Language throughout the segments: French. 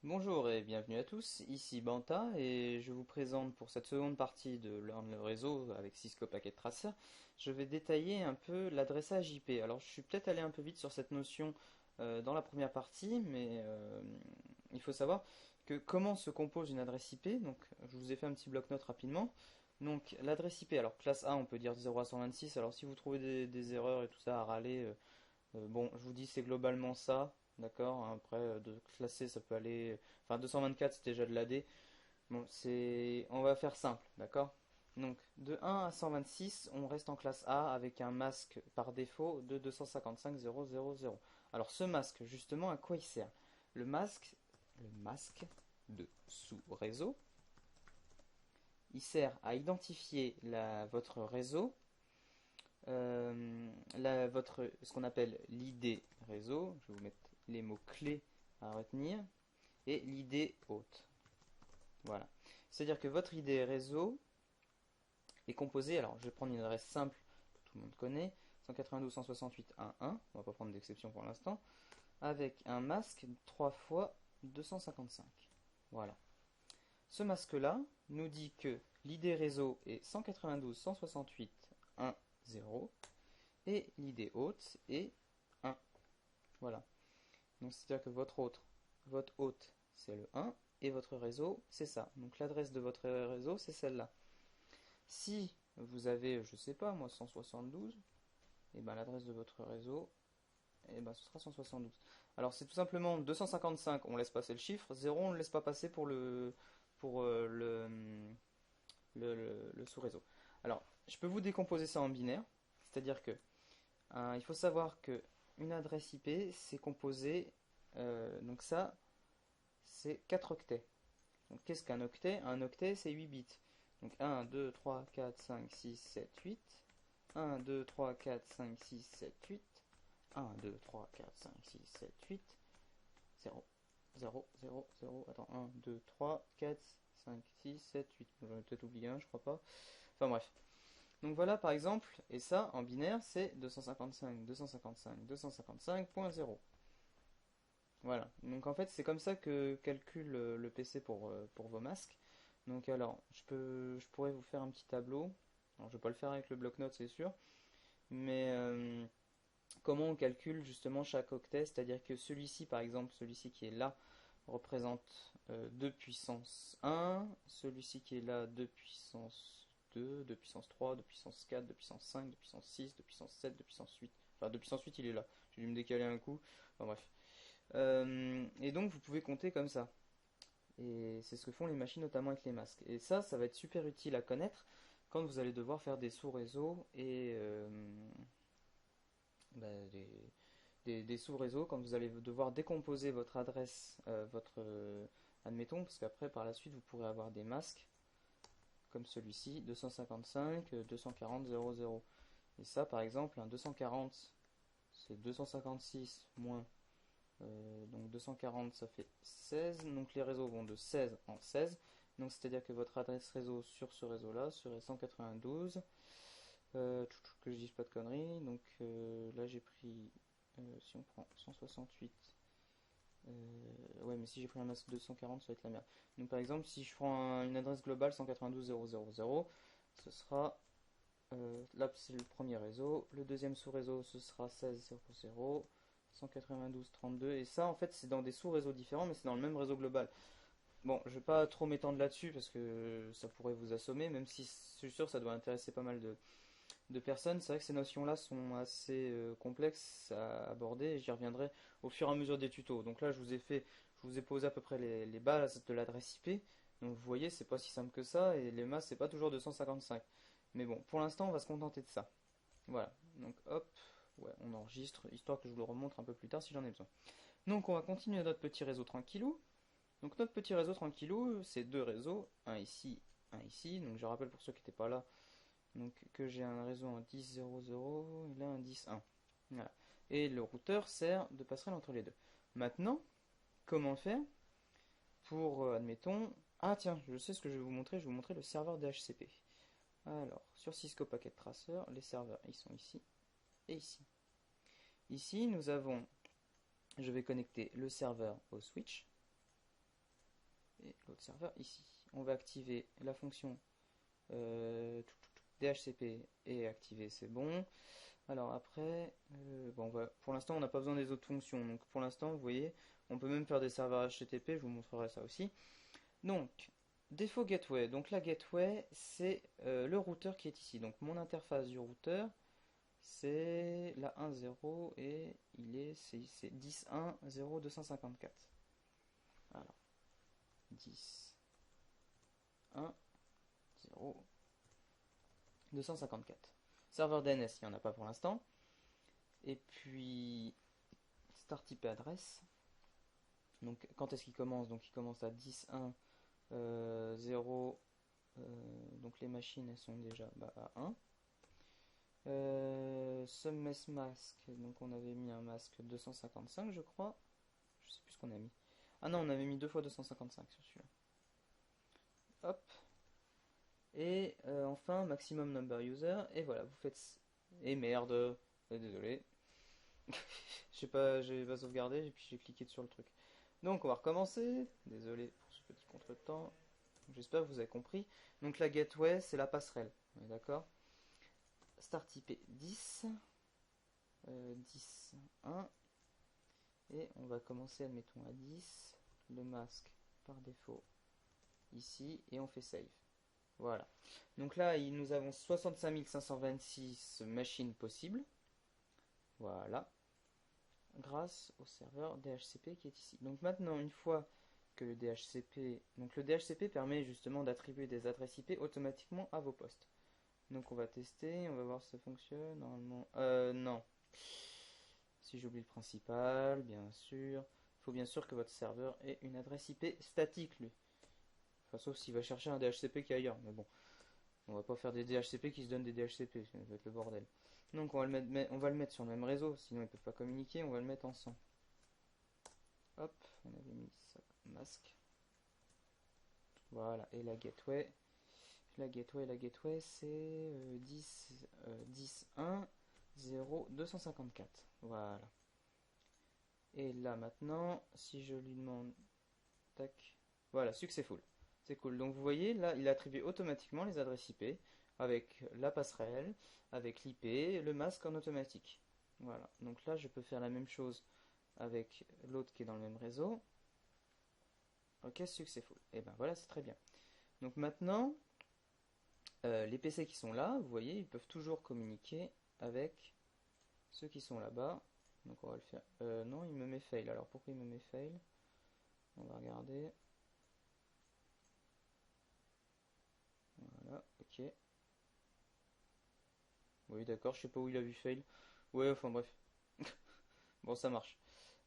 Bonjour et bienvenue à tous, ici Banta et je vous présente pour cette seconde partie de Learn le réseau avec Cisco Packet Tracer. Je vais détailler un peu l'adressage IP. Alors je suis peut-être allé un peu vite sur cette notion dans la première partie, mais il faut savoir que comment se compose une adresse IP. Donc je vous ai fait un petit bloc-notes rapidement. Donc l'adresse IP, alors classe A on peut dire 0 à 126, alors si vous trouvez des erreurs et tout ça à râler, bon, je vous dis, c'est globalement ça, d'accord. Après, de classer, ça peut aller. Enfin, 224, c'est déjà de l'AD. Bon, on va faire simple, d'accord. Donc, de 1 à 126, on reste en classe A avec un masque par défaut de 255.0.0.0. Alors, ce masque, justement, à quoi il sert? Le masque de sous-réseau, il sert à identifier votre réseau, ce qu'on appelle l'ID réseau, je vais vous mettre les mots clés à retenir, et l'ID hôte. Voilà. C'est-à-dire que votre ID réseau est composé, alors je vais prendre une adresse simple que tout le monde connaît, 192.168.1.1, on va pas prendre d'exception pour l'instant, avec un masque 3 fois 255. Voilà. Ce masque-là nous dit que l'ID réseau est 192.168.1.0 et l'ID hôte est 1. Voilà. Donc c'est-à-dire que votre hôte, c'est le 1 et votre réseau, c'est ça. Donc l'adresse de votre réseau, c'est celle-là. Si vous avez, je sais pas, moi 172, et ben l'adresse de votre réseau, et ben ce sera 172. Alors c'est tout simplement 255, on laisse passer le chiffre, 0 on ne le laisse pas passer pour le sous-réseau. Alors, je peux vous décomposer ça en binaire, c'est-à-dire que il faut savoir que une adresse IP, c'est composé, donc ça, c'est 4 octets. Donc qu'est-ce qu'un octet? Un octet, c'est 8 bits. Donc 1, 2, 3, 4, 5, 6, 7, 8. 1, 2, 3, 4, 5, 6, 7, 8. 1, 2, 3, 4, 5, 6, 7, 8. 0, 0, 0, 0. Attends, 1, 2, 3, 4, 5, 6, 7, 8. J'en ai peut-être oublié un, je crois pas. Enfin bref. Donc voilà par exemple, et ça en binaire c'est 255, 255, 255.0. Voilà, donc en fait c'est comme ça que calcule le PC pour vos masques. Donc alors, je pourrais vous faire un petit tableau. Alors je vais pas le faire avec le bloc-notes c'est sûr, mais comment on calcule justement chaque octet, c'est-à-dire que celui-ci par exemple, celui-ci qui est là, représente 2 puissance 1, celui-ci qui est là 2 puissance 2, 2 puissance 3, 2 puissance 4, 2 puissance 5, 2 puissance 6, 2 puissance 7, 2 puissance 8. Enfin 2 puissance 8 il est là, j'ai dû me décaler un coup, enfin bref. Et donc vous pouvez compter comme ça. Et c'est ce que font les machines notamment avec les masques. Et ça va être super utile à connaître quand vous allez devoir faire des sous-réseaux et bah, des sous-réseaux, quand vous allez devoir décomposer votre adresse, admettons, parce qu'après par la suite vous pourrez avoir des masques comme celui-ci, 255, 240, 00. Et ça par exemple, un 240 c'est 256 moins donc 240 ça fait 16, donc les réseaux vont de 16 en 16, donc c'est-à-dire que votre adresse réseau sur ce réseau-là serait 192, que je dise pas de conneries, donc là j'ai pris, si on prend 168, ouais mais si j'ai pris un masque de 140 ça va être la merde. Donc par exemple si je prends une adresse globale 192.0.0.0, ce sera, là c'est le premier réseau, le deuxième sous-réseau ce sera 16.0.0, 192.32, et ça en fait c'est dans des sous-réseaux différents mais c'est dans le même réseau global. Bon, je vais pas trop m'étendre là-dessus parce que ça pourrait vous assommer, même si je suis sûr ça doit intéresser pas mal de personnes. C'est vrai que ces notions-là sont assez complexes à aborder et j'y reviendrai au fur et à mesure des tutos. Donc là, je vous ai posé à peu près les bases de l'adresse IP. Donc vous voyez, c'est pas si simple que ça et les masses, c'est pas toujours 255. Mais bon, pour l'instant, on va se contenter de ça. Voilà. Donc hop, ouais, on enregistre, histoire que je vous le remontre un peu plus tard si j'en ai besoin. Donc on va continuer notre petit réseau tranquillou. Donc notre petit réseau tranquillou, c'est deux réseaux, un ici, un ici. Donc je rappelle pour ceux qui n'étaient pas là, donc que j'ai un réseau en 10.0.0 et là un 10.1. Voilà. Et le routeur sert de passerelle entre les deux. Maintenant, comment faire pour, admettons, ah tiens, je sais ce que je vais vous montrer, je vais vous montrer le serveur DHCP. Alors, sur Cisco Packet Tracer, les serveurs, ils sont ici et ici. Ici, nous avons, je vais connecter le serveur au switch. et l'autre serveur ici. On va activer la fonction DHCP et activer, c'est bon. Alors après, bon, pour l'instant on n'a pas besoin des autres fonctions. Donc pour l'instant, vous voyez, on peut même faire des serveurs HTTP, je vous montrerai ça aussi. Donc, défaut gateway. Donc la gateway, c'est le routeur qui est ici. Donc mon interface du routeur, c'est la 1.0 et c'est 10.1.0.254. Alors, 10.1.0.254. Serveur DNS, il n'y en a pas pour l'instant. Et puis, start IP adresse. Donc, quand est-ce qu'il commence? Donc, il commence à 10.1.0. Donc, les machines, elles sont déjà à 1. Submess mask, donc on avait mis un masque 255, je crois. Je sais plus ce qu'on a mis. Ah non, on avait mis 2 fois 255 sur celui-là. Hop. Et enfin, maximum number user. Et voilà, vous faites. Et merde. Désolé. J'ai pas sauvegardé et puis j'ai cliqué sur le truc. Donc on va recommencer. Désolé pour ce petit contretemps. J'espère que vous avez compris. Donc la gateway, c'est la passerelle. On est d'accord? Start IP 10. 10, 1. Et on va commencer, admettons, à 10. Le masque par défaut ici. Et on fait save. Voilà. Donc là, nous avons 65 526 machines possibles. Voilà. Grâce au serveur DHCP qui est ici. Donc maintenant, une fois que le DHCP... Donc le DHCP permet justement d'attribuer des adresses IP automatiquement à vos postes. Donc on va tester, on va voir si ça fonctionne. Normalement... non. Si j'oublie le principal, bien sûr. Il faut bien sûr que votre serveur ait une adresse IP statique, lui. Enfin, sauf s'il va chercher un DHCP qui est ailleurs. Mais bon, on va pas faire des DHCP qui se donnent des DHCP. Ça va être le bordel. Donc on va le mettre sur le même réseau, sinon ils ne peuvent pas communiquer. On va le mettre ensemble. Hop, on avait mis ça, masque. Voilà, et la gateway. La gateway, c'est 10.1. 0,254. Voilà. Et là maintenant, si je lui demande... Tac. Voilà, successful. C'est cool. Donc vous voyez, là, il attribue automatiquement les adresses IP avec la passerelle, avec l'IP, le masque en automatique. Voilà. Donc là, je peux faire la même chose avec l'autre qui est dans le même réseau. Ok, successful. Et ben voilà, c'est très bien. Donc maintenant, les PC qui sont là, vous voyez, ils peuvent toujours communiquer avec ceux qui sont là-bas. Donc on va le faire. Non, il me met fail. Alors pourquoi il me met fail? On va regarder. Voilà, ok. Oui, d'accord, je sais pas où il a vu fail. Ouais, enfin bref. Bon, ça marche.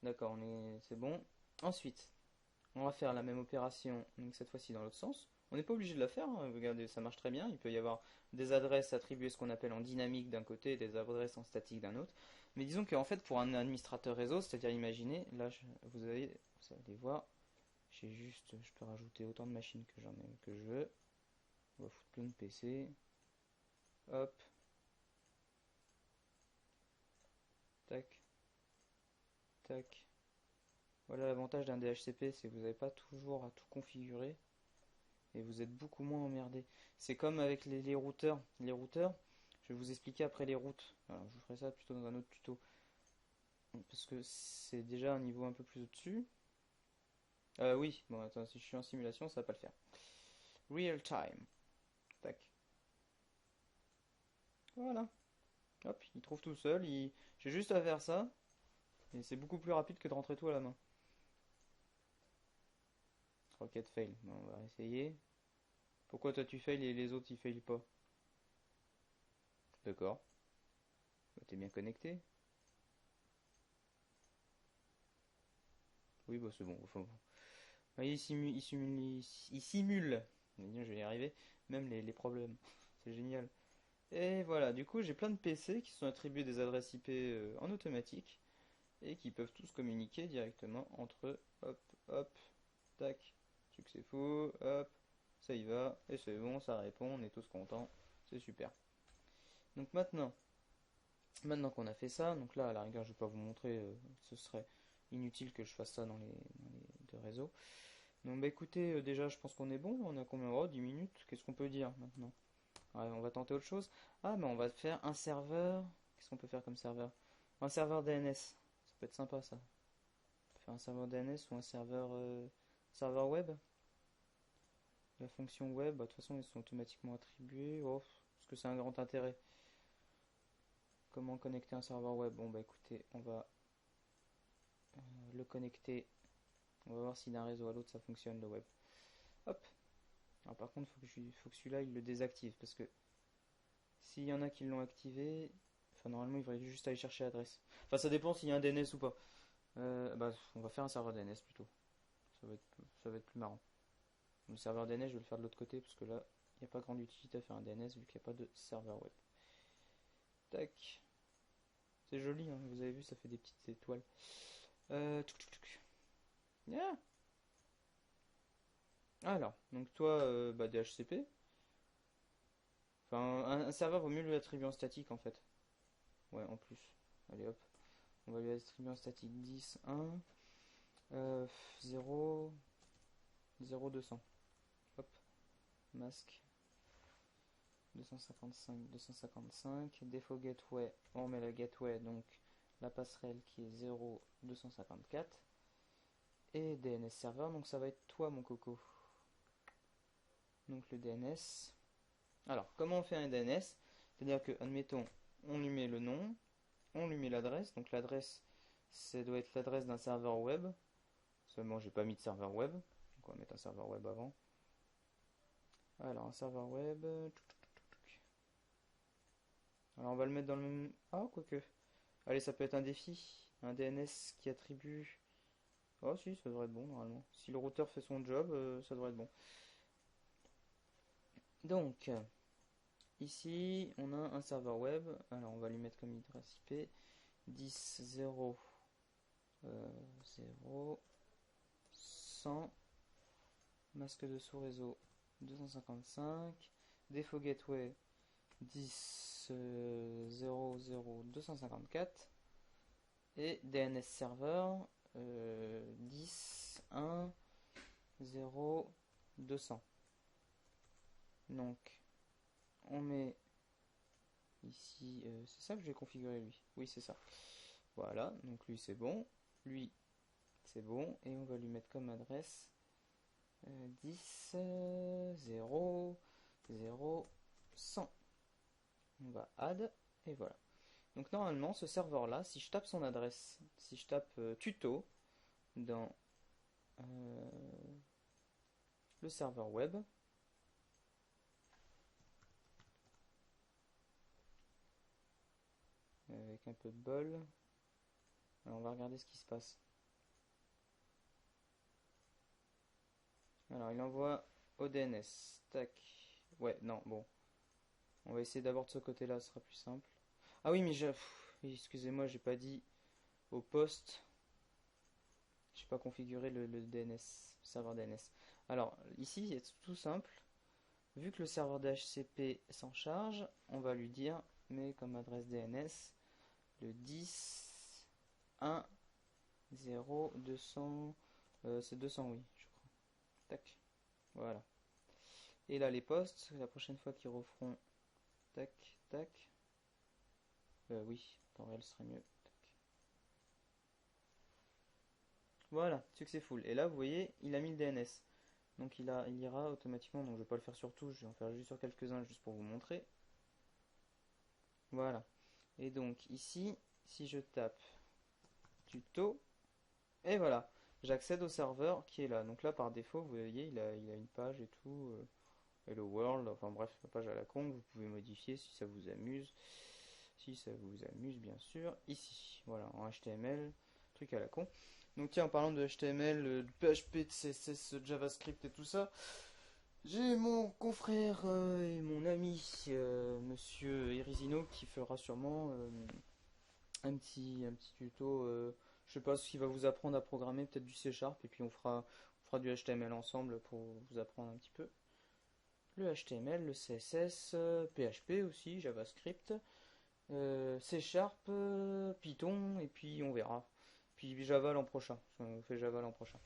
D'accord, c'est bon. Ensuite, on va faire la même opération, donc cette fois-ci dans l'autre sens. On n'est pas obligé de la faire, hein. Regardez, ça marche très bien. Il peut y avoir des adresses attribuées ce qu'on appelle en dynamique d'un côté et des adresses en statique d'un autre. Mais disons qu'en fait, pour un administrateur réseau, c'est-à-dire imaginez, là, vous allez voir, je peux rajouter autant de machines que je veux. On va foutre plein de PC. Hop, tac, tac. Voilà l'avantage d'un DHCP, c'est que vous n'avez pas toujours à tout configurer et vous êtes beaucoup moins emmerdé. C'est comme avec les routeurs. Les routeurs, je vais vous expliquer après les routes. Alors, je vous ferai ça plutôt dans un autre tuto. Parce que c'est déjà un niveau un peu plus au-dessus. Oui, bon, attends, si je suis en simulation, ça va pas le faire. Real time. Tac. Voilà. Hop, il trouve tout seul. J'ai juste à faire ça. Et c'est beaucoup plus rapide que de rentrer tout à la main. Rocket fail. Bon, on va essayer. Pourquoi toi tu fail et les autres ils failent pas? D'accord. Bah, t'es bien connecté? Oui, bah c'est bon. Enfin, bon. Ouais, il simule. Je vais y arriver. Même les problèmes. C'est génial. Et voilà, du coup, j'ai plein de PC qui sont attribués des adresses IP en automatique et qui peuvent tous communiquer directement entre eux. Hop, hop, tac, successful, hop, ça y va, et c'est bon, ça répond, on est tous contents, c'est super. Donc maintenant qu'on a fait ça, donc là, à la rigueur, je vais pas vous montrer, ce serait inutile que je fasse ça dans les deux réseaux. Donc bah écoutez, déjà je pense qu'on est bon, on a combien? Oh, 10 minutes, qu'est-ce qu'on peut dire maintenant? Ouais, on va tenter autre chose. Ah, mais on va faire un serveur. Qu'est-ce qu'on peut faire comme serveur? Un serveur DNS. Ça peut être sympa ça. On peut faire un serveur DNS ou un serveur web. La fonction web, bah, de toute façon, ils sont automatiquement attribués. Oh, est-ce que c'est un grand intérêt? Comment connecter un serveur web? Bon, bah écoutez, on va le connecter. On va voir si d'un réseau à l'autre ça fonctionne le web. Hop. Alors par contre, faut que celui-là il le désactive parce que s'il y en a qui l'ont activé, enfin normalement il faudrait juste aller chercher l'adresse. Enfin ça dépend s'il y a un DNS ou pas. Bah on va faire un serveur DNS plutôt. Ça va être plus marrant. Le serveur DNS je vais le faire de l'autre côté parce que là il n'y a pas grande utilité à faire un DNS vu qu'il n'y a pas de serveur web. Tac. C'est joli, hein, vous avez vu ça fait des petites étoiles. Tchouk, tchouk, tchouk. Yeah. Alors, donc toi, bah, DHCP. Enfin, un serveur vaut mieux lui attribuer en statique en fait. Ouais, en plus. Allez hop. On va lui attribuer en statique 10, 1, 0, 0, 200. Hop. Masque. 255, 255. Défaut gateway. On met la gateway, donc la passerelle qui est 0, 254. Et DNS serveur, donc ça va être toi mon coco. Donc le DNS. Alors, comment on fait un DNS? C'est-à-dire que, admettons, on lui met le nom, on lui met l'adresse. Donc l'adresse, ça doit être l'adresse d'un serveur web. Seulement, j'ai pas mis de serveur web. Donc on va mettre un serveur web avant. Alors, un serveur web. Alors, on va le mettre dans le même. Ah, quoique. Allez, ça peut être un défi. Un DNS qui attribue. Oh, si, ça devrait être bon normalement. Si le routeur fait son job, ça devrait être bon. Donc, ici, on a un serveur web. Alors, on va lui mettre comme adresse IP 10 0 0 100. Masque de sous-réseau 255. Défaut gateway 10 0 0 254. Et DNS serveur 10 1 0 200. Donc, on met ici, c'est ça que je vais configurer lui. Oui, c'est ça. Voilà, donc lui c'est bon. Lui c'est bon. Et on va lui mettre comme adresse 10 0 0 100. On va add et voilà. Donc normalement ce serveur là, si je tape son adresse, si je tape tuto dans le serveur web, avec un peu de bol, alors on va regarder ce qui se passe. Alors il envoie au DNS. Tac. Ouais, non, bon. On va essayer d'abord de ce côté-là, ce sera plus simple. Ah oui, mais excusez-moi, j'ai pas dit au poste. J'ai pas configuré le DNS, serveur DNS. Alors, ici, c'est tout simple. Vu que le serveur DHCP s'en charge, on va lui dire, mais comme adresse DNS, le 10 1 0 200. C'est 200, oui, je crois. Tac. Voilà. Et là, les postes, la prochaine fois qu'ils referont. Tac, tac. Oui, temps réel serait mieux. Tac. Voilà, successful. Et là, vous voyez, il a mis le DNS. Donc il ira automatiquement. Donc je vais pas le faire sur tous, je vais en faire juste sur quelques-uns juste pour vous montrer. Voilà. Et donc ici, si je tape tuto, et voilà, j'accède au serveur qui est là. Donc là, par défaut, vous voyez, il a une page et tout. Hello World, enfin bref, la page à la con, vous pouvez modifier si ça vous amuse. Si ça vous amuse, bien sûr. Ici, voilà, en HTML, truc à la con. Donc tiens, en parlant de HTML, de PHP, de CSS, de JavaScript et tout ça, j'ai mon confrère et mon ami, monsieur Erizino, qui fera sûrement un petit tuto. Je sais pas ce qu'il va vous apprendre à programmer, peut-être du C Sharp, et puis on fera du HTML ensemble pour vous apprendre un petit peu. Le HTML, le CSS, PHP aussi, JavaScript, C Sharp, Python, et puis on verra. Puis Java l'an prochain. On fait Java l'an prochain.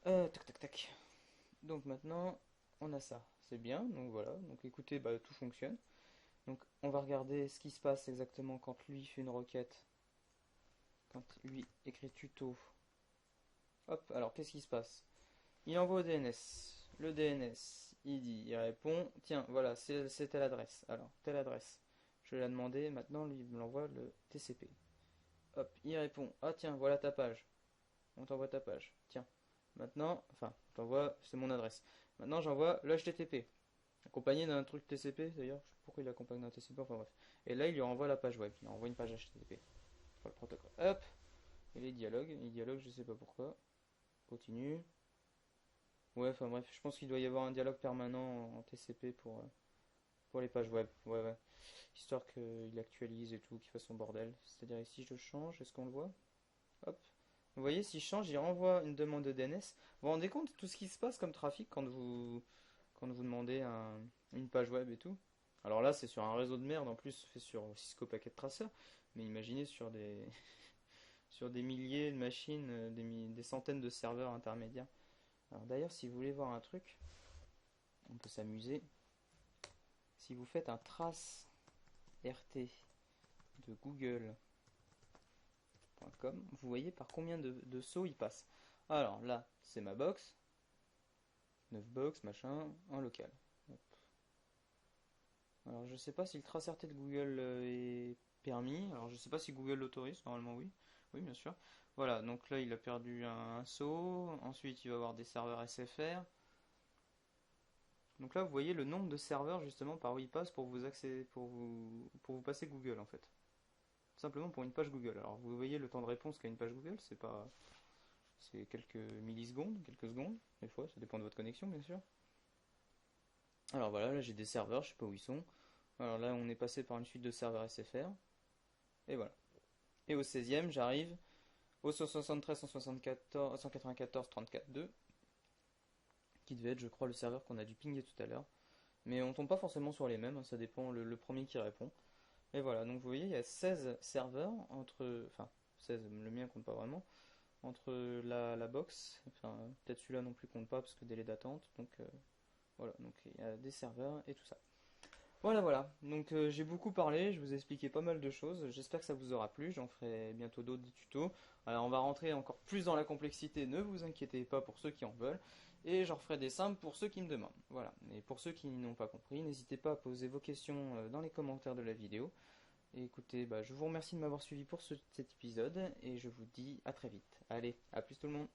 Tac tac tac. Donc maintenant, on a ça. C'est bien, donc voilà. Donc écoutez, bah, tout fonctionne. Donc on va regarder ce qui se passe exactement quand lui fait une requête. Quand lui écrit tuto. Hop, alors qu'est-ce qui se passe? Il envoie au DNS. Le DNS, il répond, tiens, voilà, c'est telle adresse. Alors, telle adresse. Je l'ai demandé, maintenant lui il me l'envoie le TCP. Hop, il répond, ah tiens, voilà ta page. On t'envoie ta page. Tiens, maintenant, enfin, on t'envoie, c'est mon adresse. Maintenant j'envoie le HTTP. Accompagné d'un truc TCP d'ailleurs, je sais pas pourquoi il accompagne d'un TCP, enfin bref. Et là il lui renvoie la page web, il envoie une page HTTP. Pour le protocole. Hop, et les dialogues, je sais pas pourquoi. Continue. Ouais, enfin bref, je pense qu'il doit y avoir un dialogue permanent en TCP pour les pages web. Ouais, ouais. Histoire qu'il actualise et tout, qu'il fasse son bordel. C'est-à-dire ici, je change, est-ce qu'on le voit? Hop. Vous voyez, si je change, il renvoie une demande de DNS. Vous vous rendez compte de tout ce qui se passe comme trafic quand vous demandez une page web et tout? Alors là, c'est sur un réseau de merde, en plus fait sur Cisco Packet Tracer. Mais imaginez sur sur des milliers de machines, des centaines de serveurs intermédiaires. Alors d'ailleurs, si vous voulez voir un truc, on peut s'amuser. Si vous faites un trace RT de google.com, vous voyez par combien de sauts il passe. Alors là, c'est ma box, 9 box, machin, en local. Hop. Alors je sais pas si le trace RT de Google est permis. Alors je sais pas si Google l'autorise, normalement oui. Oui, bien sûr. Voilà, donc là il a perdu un saut. Ensuite il va avoir des serveurs SFR. Donc là, vous voyez le nombre de serveurs justement par où il passe pour vous accéder, pour vous passer Google en fait. Tout simplement pour une page Google. Alors vous voyez le temps de réponse qu'a une page Google, c'est pas, c'est quelques millisecondes, quelques secondes, des fois, ça dépend de votre connexion bien sûr. Alors voilà, là j'ai des serveurs, je sais pas où ils sont. Alors là, on est passé par une suite de serveurs SFR, et voilà. Et au 16e, j'arrive au 173, 174, 194, 34.2, qui devait être, je crois, le serveur qu'on a dû pinguer tout à l'heure. Mais on tombe pas forcément sur les mêmes, hein, ça dépend le premier qui répond. Et voilà, donc vous voyez, il y a 16 serveurs entre. Enfin, 16, le mien compte pas vraiment. Entre la box, enfin, peut-être celui-là non plus compte pas parce que délai d'attente. Donc voilà, donc il y a des serveurs et tout ça. Voilà, voilà. Donc j'ai beaucoup parlé, je vous ai expliqué pas mal de choses. J'espère que ça vous aura plu. J'en ferai bientôt d'autres des tutos. Alors on va rentrer encore plus dans la complexité, ne vous inquiétez pas pour ceux qui en veulent. Et j'en ferai des simples pour ceux qui me demandent. Voilà. Et pour ceux qui n'ont pas compris, n'hésitez pas à poser vos questions dans les commentaires de la vidéo. Et écoutez, bah, je vous remercie de m'avoir suivi pour cet épisode et je vous dis à très vite. Allez, à plus tout le monde.